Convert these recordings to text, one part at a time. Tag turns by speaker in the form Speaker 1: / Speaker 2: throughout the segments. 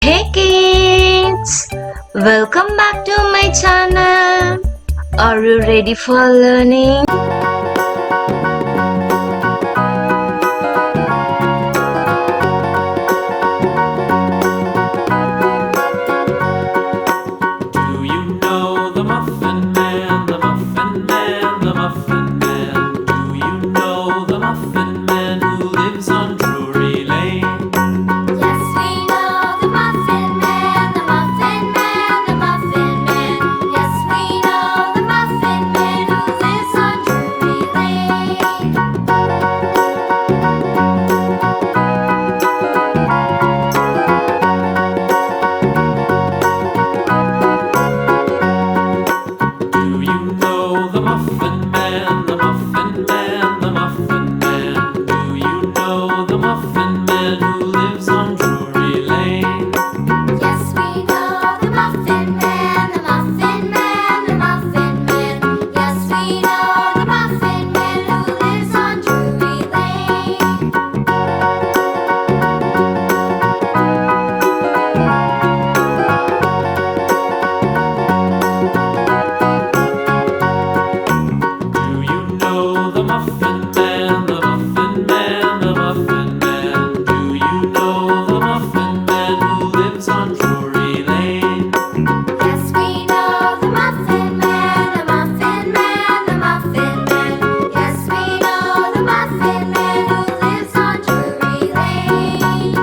Speaker 1: Hey kids! Welcome back to my channel. Are you ready for learning?
Speaker 2: Do you know the Muffin Man, the Muffin Man, the Muffin Man? Do you know the Muffin Man who lives on Drury Lane?
Speaker 3: Yes, we know the Muffin Man, the Muffin Man, the Muffin Man. Yes, we know the Muffin Man who lives on Drury Lane.
Speaker 2: Do you know the Muffin Man, the Muffin Man, the Muffin Man? Do you know the Muffin Man who lives on Drury Lane?
Speaker 3: Yes, we know the Muffin Man, the Muffin Man, the Muffin Man. Yes, we know the Muffin Man who lives on Drury Lane.
Speaker 2: Do you know the Muffin Man, the Muffin Man, the Muffin Man? Do you know the Muffin Man who lives on Drury Lane?
Speaker 3: Yes, we know the Muffin Man, the Muffin Man, the Muffin Man. Yes, we know the Muffin Man who lives on Drury Lane.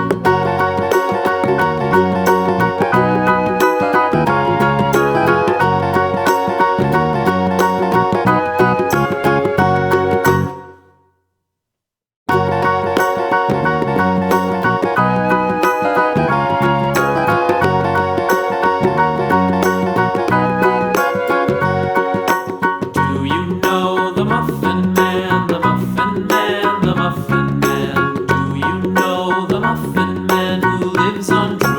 Speaker 2: Do you know the Muffin Man, the Muffin Man, the Muffin Man? Do you know the Muffin Man who lives on Drury